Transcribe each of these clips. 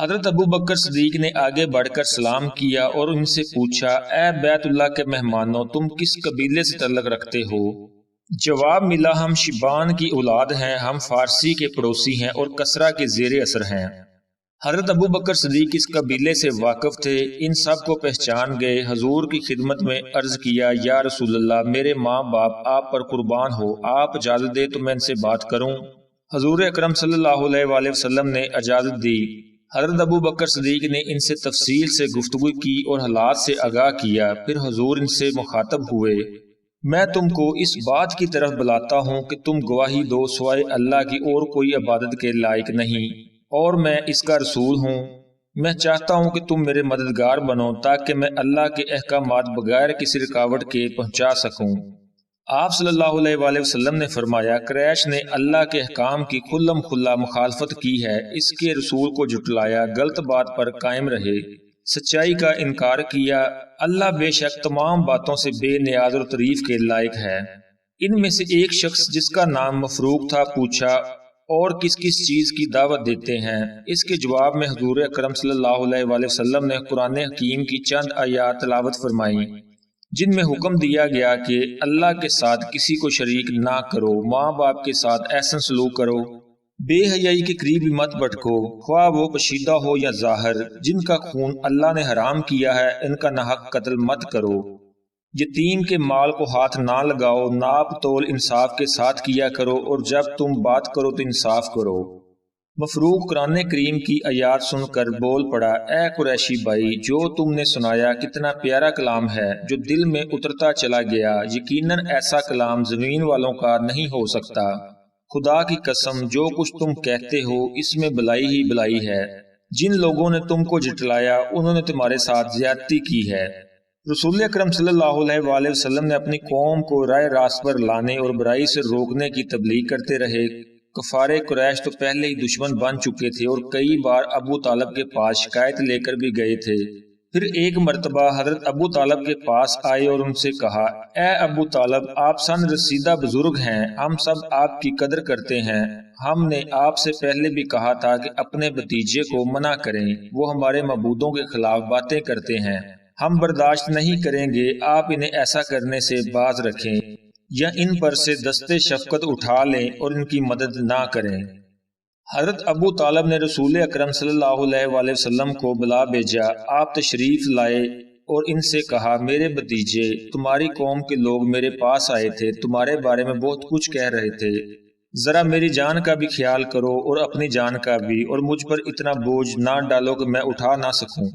حضرت ابو بکر صدیق نے آگے بڑھ کر سلام کیا اور ان سے پوچھا، اے بیت اللہ کے مہمانوں، تم کس قبیلے سے تعلق رکھتے ہو؟ جواب ملا، ہم شیبان کی اولاد ہیں، ہم فارسی کے پڑوسی ہیں اور کسرا کے زیر اثر ہیں۔ حضرت ابو بکر صدیق اس قبیلے سے واقف تھے، ان سب کو پہچان گئے، حضور کی خدمت میں عرض کیا، یا رسول اللہ، میرے ماں باپ آپ پر قربان ہو، آپ اجازت دے تو میں ان سے بات کروں؟ حضور اکرم صلی اللہ علیہ وآلہ وسلم نے اجازت دی۔ حضرت ابو بکر صدیق نے ان سے تفصیل سے گفتگو کی اور حالات سے آگاہ کیا، پھر حضور ان سے مخاطب ہوئے، میں تم کو اس بات کی طرف بلاتا ہوں کہ تم گواہی دو سوائے اللہ کی اور کوئی عبادت کے لائق نہیں، اور میں اس کا رسول ہوں۔ میں چاہتا ہوں کہ تم میرے مددگار بنو تاکہ میں اللہ کے احکامات بغیر کسی رکاوٹ کے پہنچا سکوں۔ آپ صلی اللہ علیہ وآلہ وسلم نے فرمایا، قریش نے اللہ کے احکام کی کھلم کھلا مخالفت کی ہے، اس کے رسول کو جھٹلایا، غلط بات پر قائم رہے، سچائی کا انکار کیا۔ اللہ بے شک تمام باتوں سے بے نیاز اور تعریف کے لائق ہے۔ ان میں سے ایک شخص جس کا نام مفروق تھا پوچھا، اور کس کس چیز کی دعوت دیتے ہیں؟ اس کے جواب میں حضور اکرم صلی اللہ علیہ وآلہ وسلم نے قرآن حکیم کی چند آیات تلاوت فرمائیں، جن میں حکم دیا گیا کہ اللہ کے ساتھ کسی کو شریک نہ کرو، ماں باپ کے ساتھ احسن سلوک کرو، بے حیائی کے قریب مت بھٹکو، خواہ وہ پوشیدہ ہو یا ظاہر، جن کا خون اللہ نے حرام کیا ہے ان کا ناحق قتل مت کرو، یتیم کے مال کو ہاتھ نہ لگاؤ، ناپ تول انصاف کے ساتھ کیا کرو، اور جب تم بات کرو تو انصاف کرو۔ مفروق قرآن کریم کی آیات سن کر بول پڑا، اے قریشی بھائی، جو تم نے سنایا کتنا پیارا کلام ہے جو دل میں اترتا چلا گیا، یقیناً ایسا کلام زمین والوں کا نہیں ہو سکتا۔ خدا کی قسم، جو کچھ تم کہتے ہو اس میں بلائی ہی بلائی ہے۔ جن لوگوں نے تم کو جھٹلایا انہوں نے تمہارے ساتھ زیادتی کی ہے۔ رسول اکرم صلی اللہ علیہ وآلہ وسلم نے اپنی قوم کو راہ راست پر لانے اور برائی سے روکنے کی تبلیغ کرتے رہے۔ کفار قریش تو پہلے ہی دشمن بن چکے تھے اور کئی بار ابو طالب کے پاس شکایت لے کر بھی گئے تھے۔ پھر ایک مرتبہ حضرت ابو طالب کے پاس آئے اور ان سے کہا، اے ابو طالب، آپ سن رسیدہ بزرگ ہیں، ہم سب آپ کی قدر کرتے ہیں، ہم نے آپ سے پہلے بھی کہا تھا کہ اپنے بھتیجے کو منع کریں، وہ ہمارے معبودوں کے خلاف باتیں کرتے ہیں، ہم برداشت نہیں کریں گے، آپ انہیں ایسا کرنے سے باز رکھیں یا ان پر سے دستے شفقت اٹھا لیں اور ان کی مدد نہ کریں۔ حضرت ابو طالب نے رسول اکرم صلی اللہ علیہ وآلہ وسلم کو بلا بھیجا، آپ تشریف لائے اور ان سے کہا، میرے بھتیجے، تمہاری قوم کے لوگ میرے پاس آئے تھے، تمہارے بارے میں بہت کچھ کہہ رہے تھے، ذرا میری جان کا بھی خیال کرو اور اپنی جان کا بھی، اور مجھ پر اتنا بوجھ نہ ڈالو کہ میں اٹھا نہ سکوں۔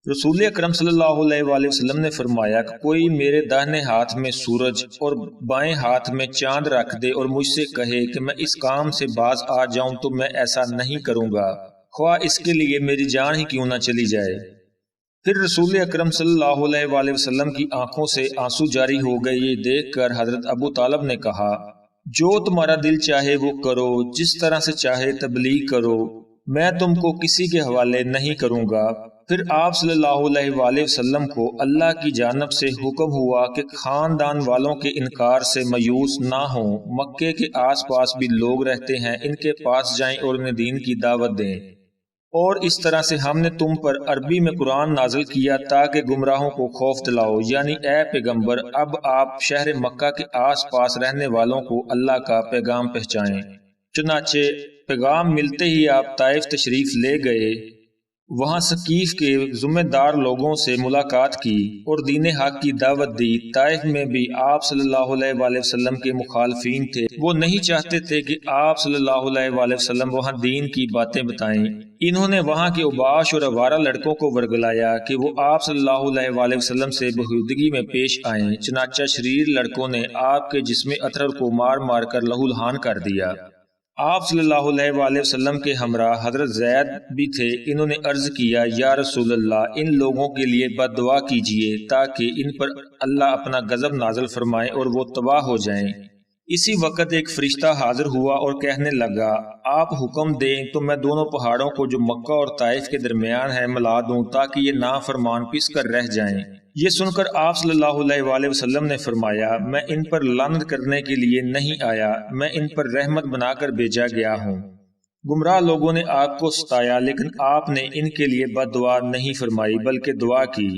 رسول اکرم صلی اللہ علیہ وآلہ وسلم نے فرمایا کہ کوئی میرے داہنے ہاتھ میں سورج اور بائیں ہاتھ میں چاند رکھ دے اور مجھ سے کہے کہ میں اس کام سے باز آ جاؤں تو میں ایسا نہیں کروں گا، خواہ اس کے لیے میری جان ہی کیوں نہ چلی جائے۔ پھر رسول اکرم صلی اللہ علیہ وآلہ وسلم کی آنکھوں سے آنسو جاری ہو گئے۔ یہ دیکھ کر حضرت ابو طالب نے کہا، جو تمہارا دل چاہے وہ کرو، جس طرح سے چاہے تبلیغ کرو، میں تم کو کسی کے حوالے نہیں کروں گا۔ پھر آپ صلی اللہ علیہ وآلہ وسلم کو اللہ کی جانب سے حکم ہوا کہ خاندان والوں کے انکار سے مایوس نہ ہوں، مکے کے آس پاس بھی لوگ رہتے ہیں، ان کے پاس جائیں اور انہیں دین کی دعوت دیں، اور اس طرح سے ہم نے تم پر عربی میں قرآن نازل کیا تاکہ گمراہوں کو خوف دلاؤ، یعنی اے پیغمبر، اب آپ شہر مکہ کے آس پاس رہنے والوں کو اللہ کا پیغام پہنچائیں۔ چنانچہ پیغام ملتے ہی آپ طائف تشریف لے گئے، وہاں ثقیف کے ذمہ دار لوگوں سے ملاقات کی اور دین حق کی دعوت دی۔ طائف میں بھی آپ صلی اللہ علیہ وآلہ وسلم کے مخالفین تھے، وہ نہیں چاہتے تھے کہ آپ صلی اللہ علیہ وآلہ وسلم وہاں دین کی باتیں بتائیں۔ انہوں نے وہاں کے اوباش اور آوارہ لڑکوں کو ورگلایا کہ وہ آپ صلی اللہ علیہ وآلہ وسلم سے بہودگی میں پیش آئیں، چنانچہ شریر لڑکوں نے آپ کے جسم اطہر کو مار مار کر لہو لہان کر دیا۔ آپ صلی اللہ علیہ وآلہ وسلم کے ہمراہ حضرت زید بھی تھے، انہوں نے عرض کیا، یا رسول اللہ، ان لوگوں کے لیے بد دعا کیجیے تاکہ ان پر اللہ اپنا غضب نازل فرمائے اور وہ تباہ ہو جائیں۔ اسی وقت ایک فرشتہ حاضر ہوا اور کہنے لگا، آپ حکم دیں تو میں دونوں پہاڑوں کو جو مکہ اور طائف کے درمیان ہے ملا دوں تاکہ یہ نافرمان پس کر رہ جائیں۔ یہ سن کر آپ صلی اللہ علیہ وآلہ وسلم نے فرمایا، میں ان پر لعنت کرنے کے لیے نہیں آیا، میں ان پر رحمت بنا کر بھیجا گیا ہوں۔ گمراہ لوگوں نے آپ کو ستایا لیکن آپ نے ان کے لیے بد دعا نہیں فرمائی بلکہ دعا کی،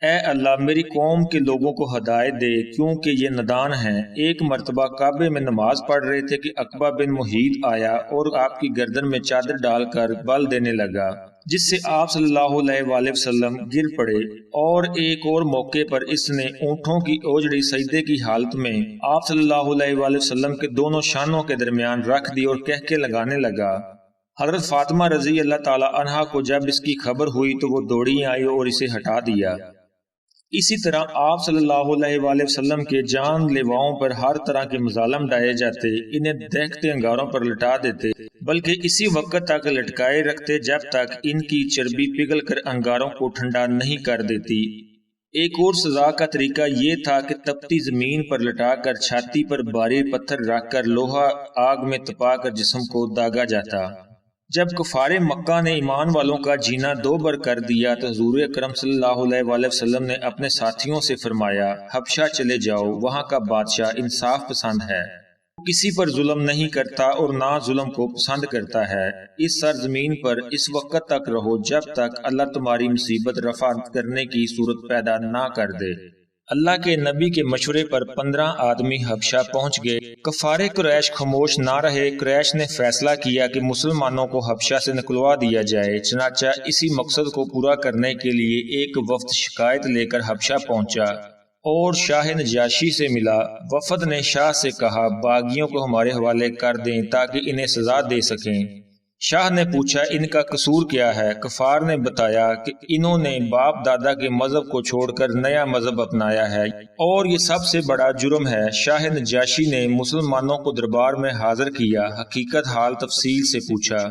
اے اللہ میری قوم کے لوگوں کو ہدایت دے کیونکہ یہ نادان ہیں۔ ایک مرتبہ کعبے میں نماز پڑھ رہے تھے کہ عقبہ بن محیط آیا اور آپ کی گردن میں چادر ڈال کر بل دینے لگا، جس سے آپ صلی اللہ علیہ وآلہ وسلم گر پڑے، اور ایک اور موقع پر اس نے اونٹوں کی اوجڑی سجدے کی حالت میں آپ صلی اللہ علیہ وآلہ وسلم کے دونوں شانوں کے درمیان رکھ دی اور کہہ کے لگانے لگا۔ حضرت فاطمہ رضی اللہ تعالی عنہا کو جب اس کی خبر ہوئی تو وہ دوڑی آئی اور اسے ہٹا دیا۔ اسی طرح آپ صلی اللہ علیہ وآلہ وسلم کے جان لیواؤں پر ہر طرح کے مظالم ڈائے جاتے، انہیں دہکتے انگاروں پر لٹا دیتے، بلکہ اسی وقت تک لٹکائے رکھتے جب تک ان کی چربی پگھل کر انگاروں کو ٹھنڈا نہیں کر دیتی۔ ایک اور سزا کا طریقہ یہ تھا کہ تپتی زمین پر لٹا کر چھاتی پر بھاری پتھر رکھ کر لوہا آگ میں تپا کر جسم کو داغا جاتا۔ جب کفار مکہ نے ایمان والوں کا جینا دوبر کر دیا تو حضور اکرم صلی اللہ علیہ وآلہ وسلم نے اپنے ساتھیوں سے فرمایا، حبشہ چلے جاؤ، وہاں کا بادشاہ انصاف پسند ہے، کسی پر ظلم نہیں کرتا اور نہ ظلم کو پسند کرتا ہے۔ اس سرزمین پر اس وقت تک رہو جب تک اللہ تمہاری مصیبت رفع کرنے کی صورت پیدا نہ کر دے۔ اللہ کے نبی کے مشورے پر 15 آدمی حبشہ پہنچ گئے۔ کفار قریش خاموش نہ رہے۔ قریش نے فیصلہ کیا کہ مسلمانوں کو حبشہ سے نکلوا دیا جائے، چنانچہ اسی مقصد کو پورا کرنے کے لیے ایک وفد شکایت لے کر حبشہ پہنچا اور شاہ نجاشی سے ملا۔ وفد نے شاہ سے کہا، باغیوں کو ہمارے حوالے کر دیں تاکہ انہیں سزا دے سکیں۔ شاہ نے پوچھا، ان کا قصور کیا ہے؟ کفار نے بتایا کہ انہوں نے باپ دادا کے مذہب کو چھوڑ کر نیا مذہب اپنایا ہے اور یہ سب سے بڑا جرم ہے۔ شاہ نجاشی نے مسلمانوں کو دربار میں حاضر کیا، حقیقت حال تفصیل سے پوچھا۔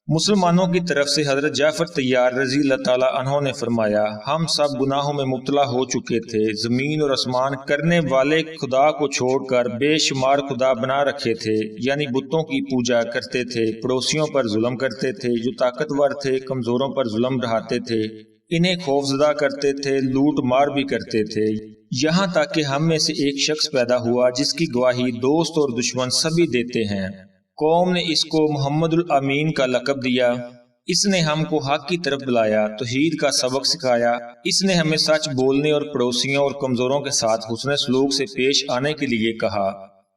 مسلمانوں کی طرف سے حضرت جعفر طیار رضی اللہ تعالی عنہ نے فرمایا، ہم سب گناہوں میں مبتلا ہو چکے تھے، زمین اور آسمان کرنے والے خدا کو چھوڑ کر بے شمار خدا بنا رکھے تھے، یعنی بتوں کی پوجا کرتے تھے، پڑوسیوں پر ظلم کرتے تھے، جو طاقتور تھے کمزوروں پر ظلم ڈھاتے تھے، انہیں خوفزدہ کرتے تھے، لوٹ مار بھی کرتے تھے، یہاں تک کہ ہم میں سے ایک شخص پیدا ہوا جس کی گواہی دوست اور دشمن سبھی دیتے ہیں۔ قوم نے اس کو محمد الامین کا لقب دیا۔ اس نے ہم کو حق کی طرف بلایا، توحید کا سبق سکھایا۔ اس نے ہمیں سچ بولنے اور پڑوسیوں اور کمزوروں کے ساتھ حسن سلوک سے پیش آنے کے لیے کہا،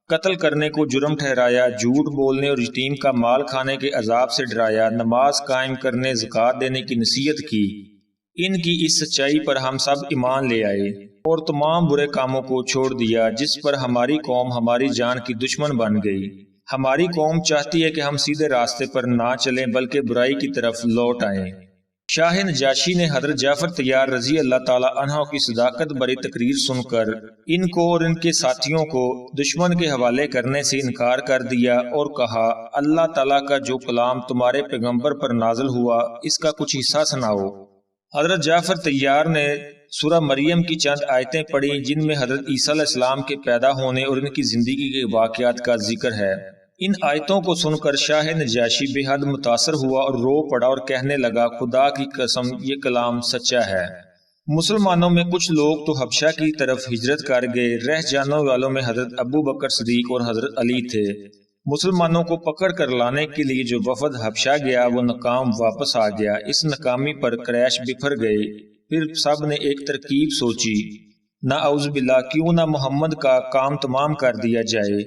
قتل کرنے کو جرم ٹھہرایا، جھوٹ بولنے اور یتیم کا مال کھانے کے عذاب سے ڈرایا، نماز قائم کرنے، زکوٰۃ دینے کی نصیحت کی۔ ان کی اس سچائی پر ہم سب ایمان لے آئے اور تمام برے کاموں کو چھوڑ دیا جس پر ہماری قوم ہماری جان کی دشمن بن گئی۔ ہماری قوم چاہتی ہے کہ ہم سیدھے راستے پر نہ چلیں بلکہ برائی کی طرف لوٹ آئیں۔ شاہ نجاشی نے حضرت جعفر طیار رضی اللہ تعالی عنہ کی صداقت بری تقریر سن کر ان کو اور ان کے ساتھیوں کو دشمن کے حوالے کرنے سے انکار کر دیا اور کہا، اللہ تعالیٰ کا جو کلام تمہارے پیغمبر پر نازل ہوا اس کا کچھ حصہ سناؤ۔ حضرت جعفر طیار نے سورہ مریم کی چند آیتیں پڑھی جن میں حضرت عیسیٰ علیہ السلام کے پیدا ہونے اور ان کی زندگی کے واقعات کا ذکر ہے۔ ان آیتوں کو سن کر شاہ نجاشی بے حد متاثر ہوا اور رو پڑا اور کہنے لگا، خدا کی قسم یہ کلام سچا ہے۔ مسلمانوں میں کچھ لوگ تو حبشہ کی طرف ہجرت کر گئے، رہ جانے والوں میں حضرت ابو بکر صدیق اور حضرت علی تھے۔ مسلمانوں کو پکڑ کر لانے کے لیے جو وفد حبشہ گیا وہ ناکام واپس آ گیا۔ اس ناکامی پر قریش بکھر گئے۔ پھر سب نے ایک ترکیب سوچی، نعوذ باللہ، کیوں نہ محمد کا کام تمام کر دیا جائے،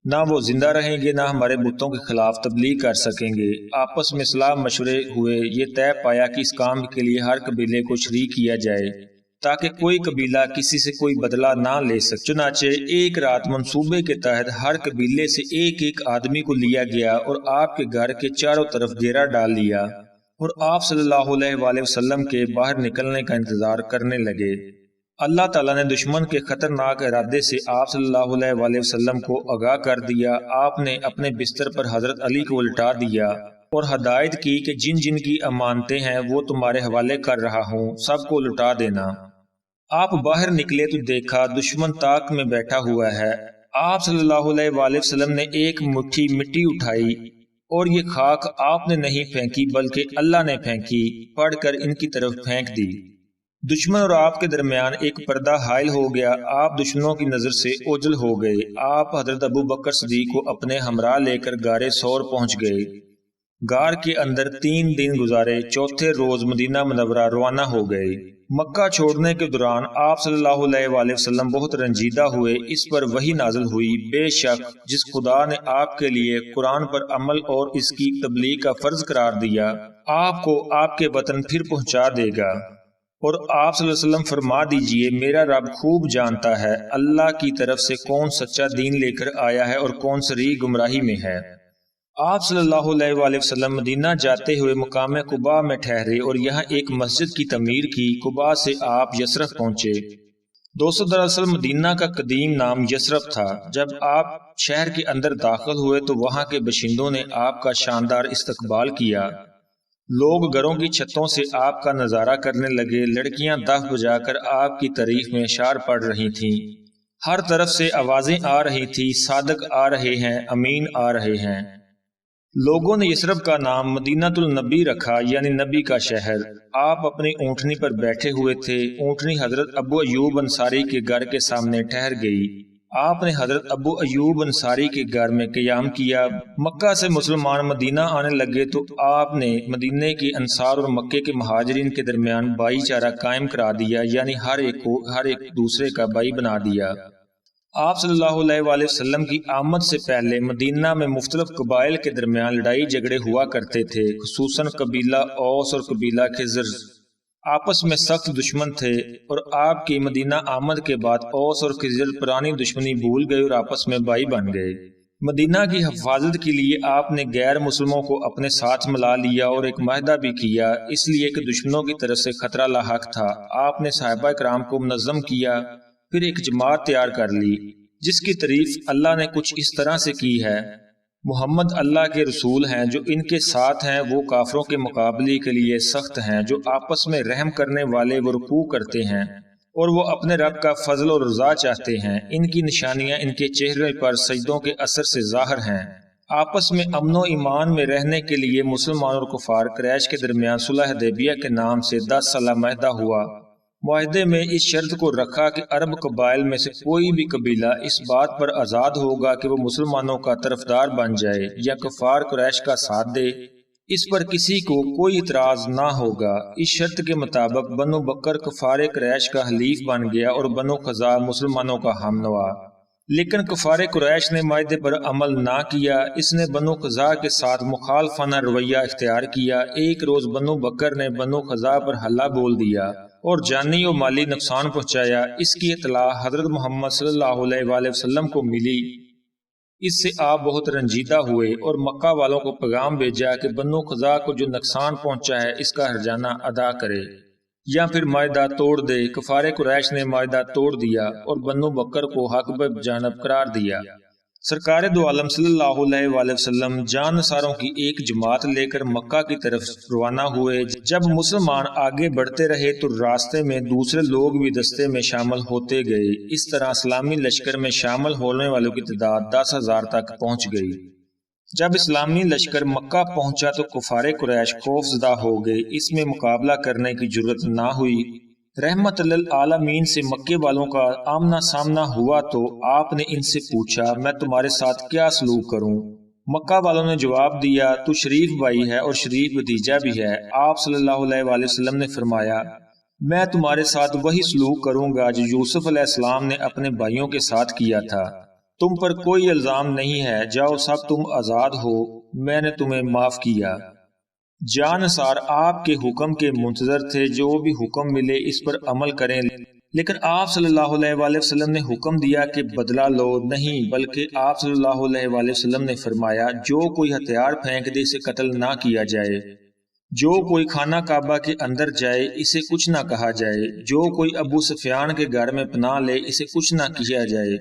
نہ وہ زندہ رہیں گے نہ ہمارے بتوں کے خلاف تبلیغ کر سکیں گے۔ آپس میں صلاح مشورے ہوئے، یہ طے پایا کہ اس کام کے لیے ہر قبیلے کو شریک کیا جائے تاکہ کوئی قبیلہ کسی سے کوئی بدلہ نہ لے سکے۔ چنانچہ ایک رات منصوبے کے تحت ہر قبیلے سے ایک ایک آدمی کو لیا گیا اور آپ کے گھر کے چاروں طرف گھیرا ڈال لیا اور آپ صلی اللہ علیہ وآلہ وسلم کے باہر نکلنے کا انتظار کرنے لگے۔ اللہ تعالیٰ نے دشمن کے خطرناک ارادے سے آپ صلی اللہ علیہ وآلہ وسلم کو آگاہ کر دیا۔ آپ نے اپنے بستر پر حضرت علی کو الٹا دیا اور ہدایت کی کہ جن جن کی امانتیں ہیں وہ تمہارے حوالے کر رہا ہوں، سب کو لٹا دینا۔ آپ باہر نکلے تو دیکھا دشمن طاق میں بیٹھا ہوا ہے۔ آپ صلی اللہ علیہ وآلہ وسلم نے ایک مٹھی مٹی اٹھائی اور یہ خاک آپ نے نہیں پھینکی بلکہ اللہ نے پھینکی، پڑھ کر ان کی طرف پھینک دی۔ دشمن اور آپ کے درمیان ایک پردہ حائل ہو گیا۔ آپ دشمنوں کی نظر سے اوجھل ہو گئے۔ آپ حضرت ابو بکر صدیق کو اپنے ہمراہ لے کر غار ثور پہنچ گئے۔ غار کے اندر 3 دن گزارے، چوتھے روز مدینہ منورہ روانہ ہو گئے۔ مکہ چھوڑنے کے دوران آپ صلی اللہ علیہ وآلہ وسلم بہت رنجیدہ ہوئے۔ اس پر وحی نازل ہوئی، بے شک جس خدا نے آپ کے لیے قرآن پر عمل اور اس کی تبلیغ کا فرض قرار دیا، آپ کو آپ کے وطن پھر پہنچا دے گا۔ اور آپ صلی اللہ علیہ وسلم فرما دیجئے، میرا رب خوب جانتا ہے اللہ کی طرف سے کون سچا دین لے کر آیا ہے اور کون سری گمراہی میں ہے۔ آپ صلی اللہ علیہ وآلہ وسلم مدینہ جاتے ہوئے مقام قباء میں ٹھہرے اور یہاں ایک مسجد کی تعمیر کی۔ قباء سے آپ یثرب پہنچے۔ دوستو، دراصل مدینہ کا قدیم نام یثرب تھا۔ جب آپ شہر کے اندر داخل ہوئے تو وہاں کے باشندوں نے آپ کا شاندار استقبال کیا۔ لوگ گھروں کی چھتوں سے آپ کا نظارہ کرنے لگے، لڑکیاں دف بجا کر آپ کی تعریف میں اشعار پڑھ رہی تھیں۔ ہر طرف سے آوازیں آ رہی تھی، صادق آ رہے ہیں، امین آ رہے ہیں۔ لوگوں نے یثرب کا نام مدینۃ النبی رکھا، یعنی نبی کا شہر۔ آپ اپنی اونٹنی پر بیٹھے ہوئے تھے۔ اونٹنی حضرت ابو ایوب انصاری کے گھر کے سامنے ٹھہر گئی۔ آپ نے حضرت ابو ایوب انصاری کے گھر میں قیام کیا۔ مکہ سے مسلمان مدینہ آنے لگے تو آپ نے مدینے کے انصار اور مکے کے مہاجرین کے درمیان بھائی چارہ قائم کرا دیا، یعنی ہر ایک دوسرے کا بھائی بنا دیا۔ آپ صلی اللہ علیہ وآلہ وسلم کی آمد سے پہلے مدینہ میں مختلف قبائل کے درمیان لڑائی جھگڑے ہوا کرتے تھے، خصوصاً قبیلہ اوس اور قبیلہ خزرج آپس میں سخت دشمن تھے، اور آپ کی مدینہ آمد کے بعد اوس اور خزرج پرانی دشمنی بھول گئے اور آپس میں بھائی بن گئے۔ مدینہ کی حفاظت کے لیے آپ نے غیر مسلموں کو اپنے ساتھ ملا لیا اور ایک معاہدہ بھی کیا، اس لیے کہ دشمنوں کی طرف سے خطرہ لاحق تھا۔ آپ نے صحابہ کرام کو منظم کیا، پھر ایک جماعت تیار کر لی، جس کی تعریف اللہ نے کچھ اس طرح سے کی ہے: محمد اللہ کے رسول ہیں، جو ان کے ساتھ ہیں وہ کافروں کے مقابلے کے لیے سخت ہیں، جو آپس میں رحم کرنے والے و رکوع کرتے ہیں، اور وہ اپنے رب کا فضل اور رضا چاہتے ہیں۔ ان کی نشانیاں ان کے چہرے پر سجدوں کے اثر سے ظاہر ہیں۔ آپس میں امن و ایمان میں رہنے کے لیے مسلمان اور کفار قریش کے درمیان صلح حدیبیہ کے نام سے 10 سالہ معاہدہ ہوا۔ معاہدے میں اس شرط کو رکھا کہ عرب قبائل میں سے کوئی بھی قبیلہ اس بات پر آزاد ہوگا کہ وہ مسلمانوں کا طرفدار بن جائے یا کفار قریش کا ساتھ دے، اس پر کسی کو کوئی اعتراض نہ ہوگا۔ اس شرط کے مطابق بنو بکر کفار قریش کا حلیف بن گیا اور بنو خزاع مسلمانوں کا ہم نوا۔ لیکن کفار قریش نے معاہدے پر عمل نہ کیا۔ اس نے بنو خزاع کے ساتھ مخالفانہ رویہ اختیار کیا۔ ایک روز بنو بکر نے بنو خزاع پر حلہ بول دیا اور جانی و مالی نقصان پہنچایا۔ اس کی اطلاع حضرت محمد صلی اللہ علیہ وآلہ وسلم کو ملی۔ اس سے آپ بہت رنجیدہ ہوئے اور مکہ والوں کو پیغام بھیجا کہ بنو خزاع کو جو نقصان پہنچا ہے اس کا ہرجانہ ادا کرے یا پھر معاہدہ توڑ دے۔ کفار قریش نے معاہدہ توڑ دیا اور بنو بکر کو حق بجانب قرار دیا۔ سرکار دو عالم صلی اللہ علیہ وآلہ وسلم جان نثاروں کی ایک جماعت لے کر مکہ کی طرف روانہ ہوئے۔ جب مسلمان آگے بڑھتے رہے تو راستے میں دوسرے لوگ بھی دستے میں شامل ہوتے گئے۔ اس طرح اسلامی لشکر میں شامل ہونے والوں کی تعداد 10,000 تک پہنچ گئی۔ جب اسلامی لشکر مکہ پہنچا تو کفار قریش خوف زدہ ہو گئے۔ اس میں مقابلہ کرنے کی جرت نہ ہوئی۔ رحمت للعالمین سے مکے والوں کا آمنا سامنا ہوا تو آپ نے ان سے پوچھا، میں تمہارے ساتھ کیا سلوک کروں؟ مکہ والوں نے جواب دیا، تو شریف بھائی ہے اور شریف بھتیجا بھی ہے۔ آپ صلی اللہ علیہ وآلہ وسلم نے فرمایا، میں تمہارے ساتھ وہی سلوک کروں گا جو یوسف علیہ السلام نے اپنے بھائیوں کے ساتھ کیا تھا۔ تم پر کوئی الزام نہیں ہے، جاؤ سب تم آزاد ہو، میں نے تمہیں معاف کیا۔ جانصار آپ کے حکم کے منتظر تھے، جو بھی حکم ملے اس پر عمل کریں، لیکن آپ صلی اللہ علیہ وآلہ وسلم نے حکم دیا کہ بدلہ لو نہیں، بلکہ آپ صلی اللہ علیہ وآلہ وسلم نے فرمایا، جو کوئی ہتھیار پھینک دے اسے قتل نہ کیا جائے، جو کوئی خانہ کعبہ کے اندر جائے اسے کچھ نہ کہا جائے، جو کوئی ابو سفیان کے گھر میں پناہ لے اسے کچھ نہ کیا جائے،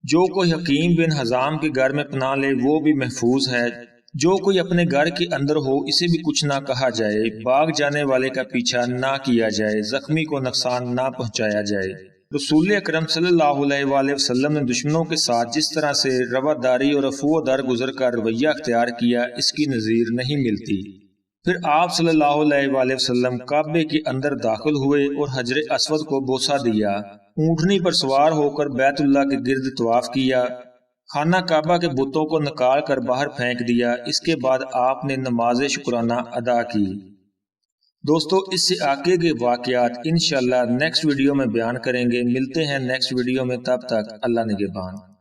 جو کوئی حکیم بن حزام کے گھر میں پناہ لے وہ بھی محفوظ ہے، جو کوئی اپنے گھر کے اندر ہو اسے بھی کچھ نہ کہا جائے، بھاگ جانے والے کا پیچھا نہ کیا جائے، زخمی کو نقصان نہ پہنچایا جائے۔ رسول اکرم صلی اللہ علیہ وآلہ وسلم نے دشمنوں کے ساتھ جس طرح سے رواداری اور عفو و درگزر کا رویہ اختیار کیا، اس کی نظیر نہیں ملتی۔ پھر آپ صلی اللہ علیہ وآلہ وسلم کعبے کے اندر داخل ہوئے اور حجر اسود کو بوسہ دیا، اونٹنی پر سوار ہو کر بیت اللہ کے گرد طواف کیا، خانہ کعبہ کے بتوں کو نکال کر باہر پھینک دیا۔ اس کے بعد آپ نے نماز شکرانہ ادا کی۔ دوستو اس سے آگے کے واقعات انشاءاللہ نیکسٹ ویڈیو میں بیان کریں گے۔ ملتے ہیں نیکسٹ ویڈیو میں، تب تک اللہ نگہبان۔